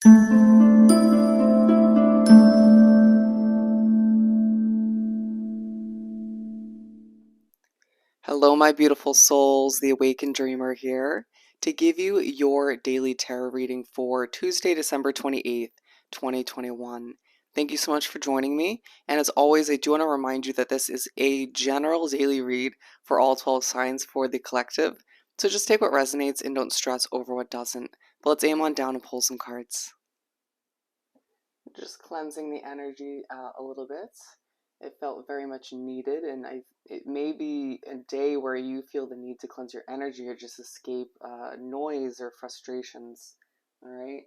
Hello, my beautiful souls. The Awakened Dreamer here to give you your daily tarot reading for Tuesday, December 28th, 2021. Thank you so much for joining me. And as always, I do want to remind you that this is a general daily read for all 12 signs for the collective. So just take what resonates and don't stress over what doesn't. But let's aim on down and pull some cards. Just cleansing the energy a little bit. It felt very much needed, and it may be a day where you feel the need to cleanse your energy or just escape noise or frustrations. All right.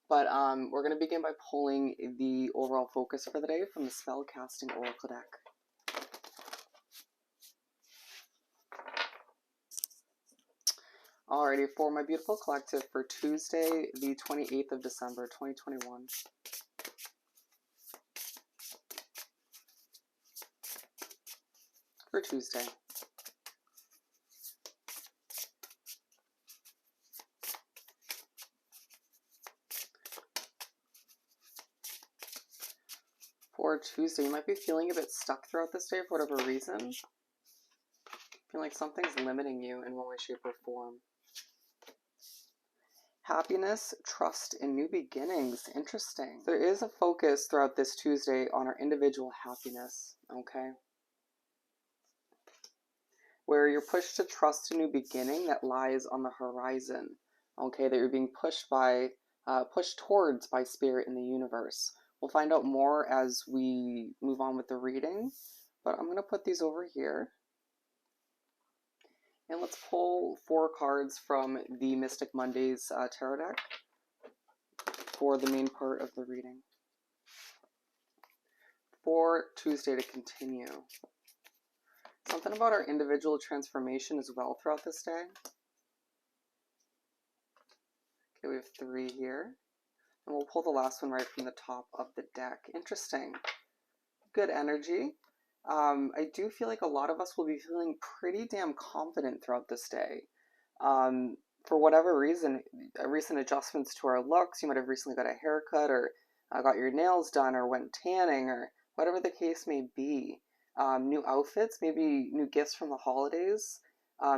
But we're going to begin by pulling the overall focus for the day from the Spellcasting Oracle deck. Alrighty, for my beautiful collective for Tuesday, the 28th of December, 2021. For Tuesday. For Tuesday, you might be feeling a bit stuck throughout this day for whatever reason. Feel like something's limiting you in one way, shape, or form. Happiness, trust, and new beginnings. Interesting. There is a focus throughout this Tuesday on our individual happiness, okay? Where you're pushed to trust a new beginning that lies on the horizon, okay? That you're being pushed towards by spirit in the universe. We'll find out more as we move on with the reading, but I'm going to put these over here. And let's pull 4 cards from the Mystic Mondays tarot deck for the main part of the reading. For Tuesday to continue. Something about our individual transformation as well throughout this day. Okay, we have 3 here. And we'll pull the last one right from the top of the deck. Interesting. Good energy. I do feel like a lot of us will be feeling pretty damn confident throughout this day. For whatever reason, recent adjustments to our looks, you might have recently got a haircut or got your nails done or went tanning or whatever the case may be. New outfits, maybe new gifts from the holidays,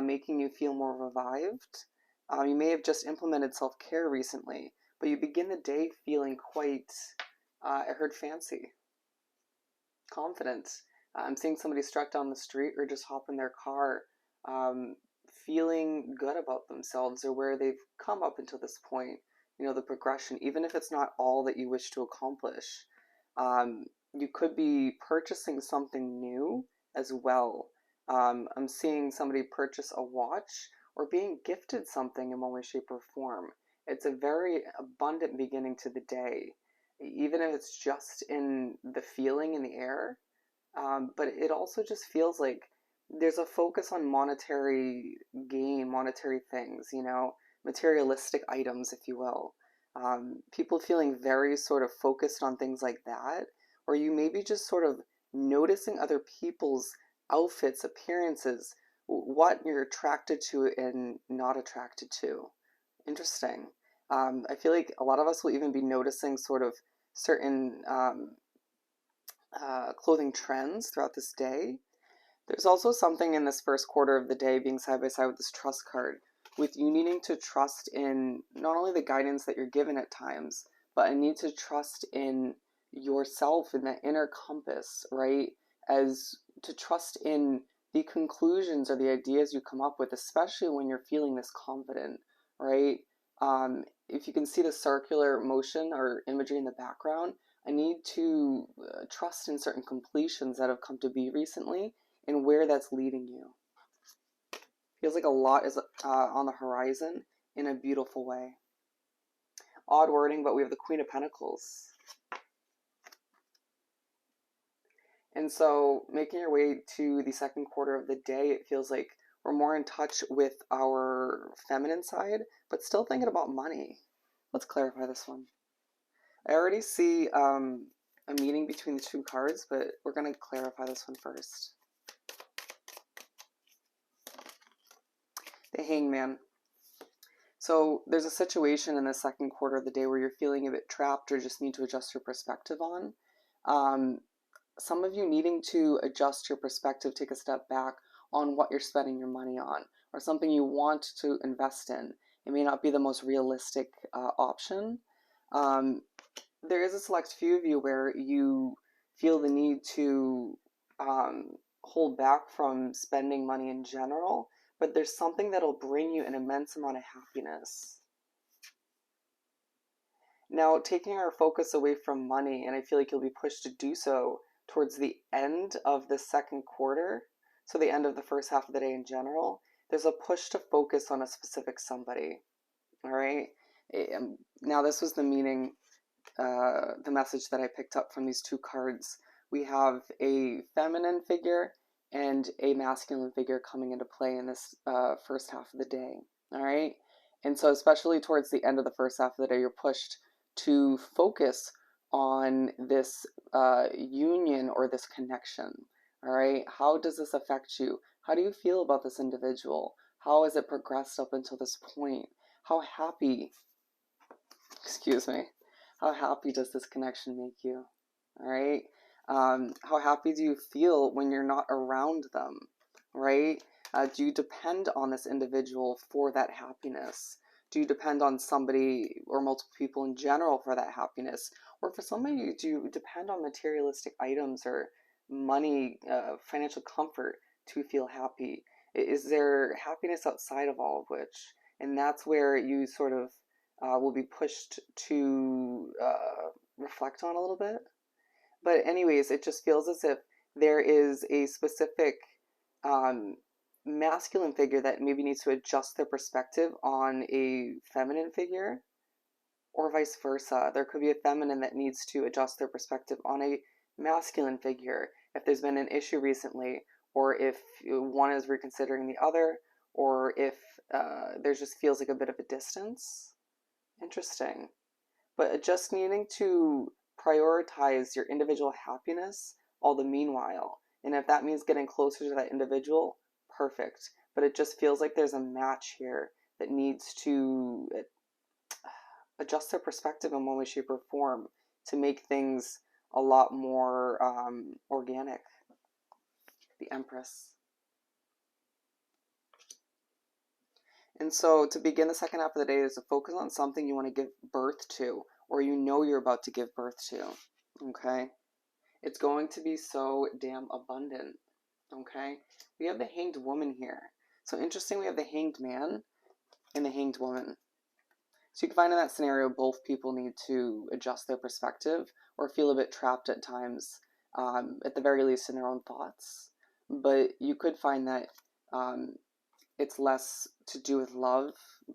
making you feel more revived. You may have just implemented self-care recently, but you begin the day feeling quite, I heard fancy, confident. I'm seeing somebody struck down the street or just hop in their car, feeling good about themselves or where they've come up until this point. You know, the progression, even if it's not all that you wish to accomplish. You could be purchasing something new as well. I'm seeing somebody purchase a watch or being gifted something in one way, shape, or form. It's a very abundant beginning to the day, even if it's just in the feeling in the air. But it also just feels like there's a focus on monetary gain, monetary things, you know, materialistic items, if you will. People feeling very sort of focused on things like that, or you may be just sort of noticing other people's outfits, appearances, what you're attracted to and not attracted to. Interesting. I feel like a lot of us will even be noticing sort of certain clothing trends throughout this day. There's also something in this first quarter of the day being side by side with this trust card, with you needing to trust in not only the guidance that you're given at times, but a need to trust in yourself, in that inner compass, right? As to trust in the conclusions or the ideas you come up with, especially when you're feeling this confident, right? If you can see the circular motion or imagery in the background, I need to trust in certain completions that have come to be recently and where that's leading you. Feels like a lot is on the horizon in a beautiful way. Odd wording, but we have the Queen of Pentacles. And so making your way to the second quarter of the day, it feels like we're more in touch with our feminine side, but still thinking about money. Let's clarify this one. I already see a meeting between the 2 cards, but we're going to clarify this one first. The Hangman. So there's a situation in the second quarter of the day where you're feeling a bit trapped or just need to adjust your perspective on. Um, some of you needing to adjust your perspective, take a step back on what you're spending your money on, or something you want to invest in. It may not be the most realistic option. Um, there is a select few of you where you feel the need to um, hold back from spending money in general, but there's something that'll bring you an immense amount of happiness. Now, taking our focus away from money, and I feel like you'll be pushed to do so towards the end of the second quarter, so the end of the first half of the day in general, there's a push to focus on a specific somebody. All right. Now, this was the meaning, the message that I picked up from these two cards. We have a feminine figure and a masculine figure coming into play in this first half of the day. All right. And so, especially towards the end of the first half of the day, you're pushed to focus on this union or this connection. All right. How does this affect you? How do you feel about this individual? How has it progressed up until this point? How happy, excuse me, how happy does this connection make you? All right. How happy do you feel when you're not around them? Right? Do you depend on this individual for that happiness? Do you depend on somebody or multiple people in general for that happiness? Or for somebody, do you depend on materialistic items or money, financial comfort to feel happy? Is there happiness outside of all of which? And that's where you sort of will be pushed to reflect on a little bit. But anyways, it just feels as if there is a specific um, masculine figure that maybe needs to adjust their perspective on a feminine figure, or vice versa. There could be a feminine that needs to adjust their perspective on a masculine figure if there's been an issue recently, or if one is reconsidering the other, or if there just feels like a bit of a distance. Interesting. But just needing to prioritize your individual happiness all the meanwhile. And if that means getting closer to that individual, perfect. But it just feels like there's a match here that needs to adjust their perspective in one way, shape, or form to make things a lot more organic. The Empress. And so to begin the second half of the day is to focus on something you want to give birth to, or you know you're about to give birth to. Okay? It's going to be so damn abundant. Okay? We have the Hanged Woman here. So interesting, we have the Hanged Man and the Hanged Woman. So you can find in that scenario both people need to adjust their perspective or feel a bit trapped at times, at the very least in their own thoughts. But you could find that it's less to do with love,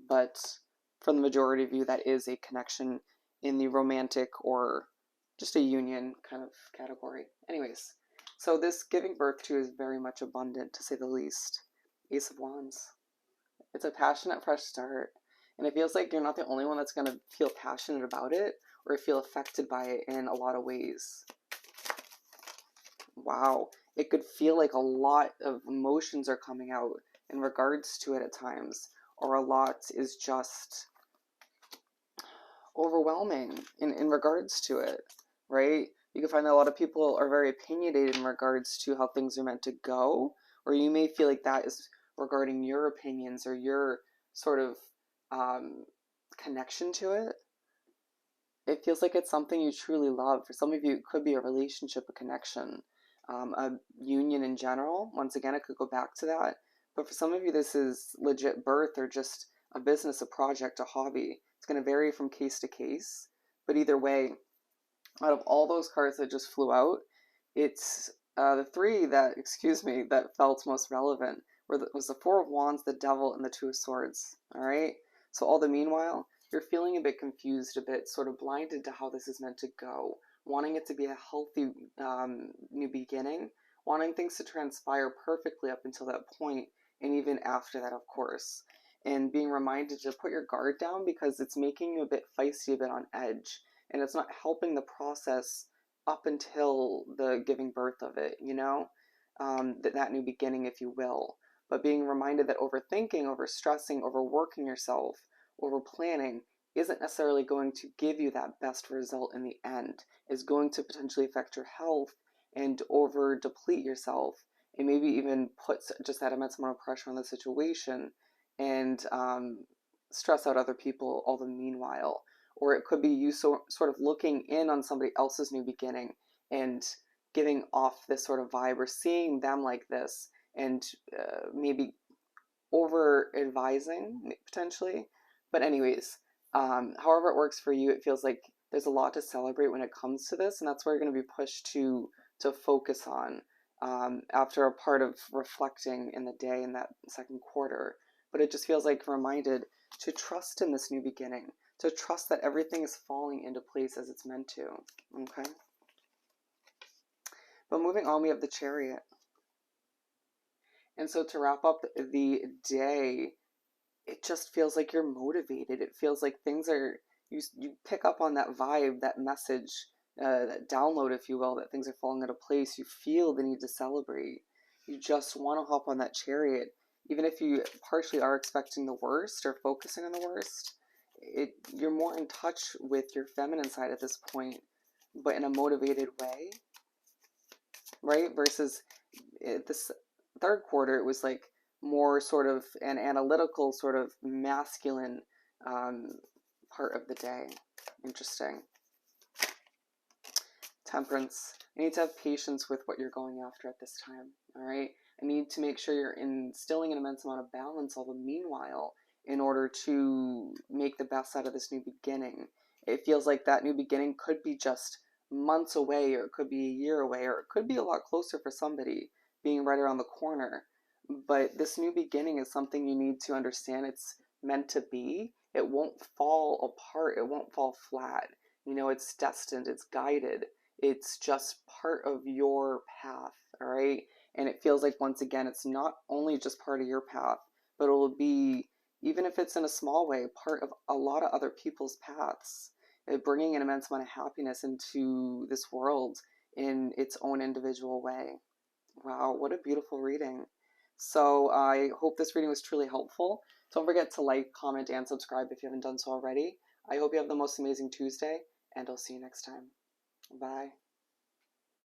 but for the majority of you, that is a connection in the romantic or just a union kind of category. Anyways, so this giving birth to is very much abundant, to say the least. Ace of Wands. It's a passionate, fresh start. And it feels like you're not the only one that's going to feel passionate about it or feel affected by it in a lot of ways. Wow. It could feel like a lot of emotions are coming out in regards to it at times, or a lot is just overwhelming in regards to it, right? You can find that a lot of people are very opinionated in regards to how things are meant to go, or you may feel like that is regarding your opinions or your sort of connection to it. It feels like it's something you truly love. For some of you, it could be a relationship, a connection, a union in general. Once again, it could go back to that. But for some of you, this is legit birth or just a business, a project, a hobby. It's going to vary from case to case. But either way, out of all those cards that just flew out, it's the three that, that felt most relevant was the Four of Wands, the Devil, and the Two of Swords. All right? So all the meanwhile, you're feeling a bit confused, a bit sort of blinded to how this is meant to go, wanting it to be a healthy new beginning, wanting things to transpire perfectly up until that point, and even after that, of course. And being reminded to put your guard down because it's making you a bit feisty, a bit on edge, and it's not helping the process up until the giving birth of it, that new beginning, if you will. But being reminded that overthinking, overstressing, overworking yourself over planning isn't necessarily going to give you that best result in the end. Is going to potentially affect your health and over deplete yourself, and maybe even put just that immense amount of pressure on the situation and stress out other people all the meanwhile. Or it could be you sort of looking in on somebody else's new beginning and giving off this sort of vibe, or seeing them like this and maybe over advising potentially. But anyways, however it works for you, it feels like there's a lot to celebrate when it comes to this, and that's where you're going to be pushed to focus on after a part of reflecting in the day in that second quarter. But it just feels like reminded to trust in this new beginning, to trust that everything is falling into place as it's meant to. Okay. But moving on, we have the Chariot. And so to wrap up the day, it just feels like you're motivated. It feels like things are, you pick up on that vibe, that message, that download, if you will, that things are falling into place. You feel the need to celebrate. You just want to hop on that chariot, even if you partially are expecting the worst or focusing on the worst. You're more in touch with your feminine side at this point, but in a motivated way, right? Versus this third quarter, it was like more sort of an analytical, sort of masculine part of the day. Interesting. Temperance. You need to have patience with what you're going after at this time. All right. I need to make sure you're instilling an immense amount of balance all the meanwhile in order to make the best out of this new beginning. It feels like that new beginning could be just months away, or it could be a year away, or it could be a lot closer for somebody, being right around the corner. But this new beginning is something you need to understand it's meant to be. It won't fall apart. It won't fall flat. It's destined. It's guided. It's just part of your path. All right. And it feels like, once again, it's not only just part of your path, but it will be, even if it's in a small way, part of a lot of other people's paths, bringing an immense amount of happiness into this world in its own individual way. Wow, what a beautiful reading. So I hope this reading was truly helpful. Don't forget to like, comment, and subscribe if you haven't done so already. I hope you have the most amazing Tuesday, and I'll see you next time. Bye.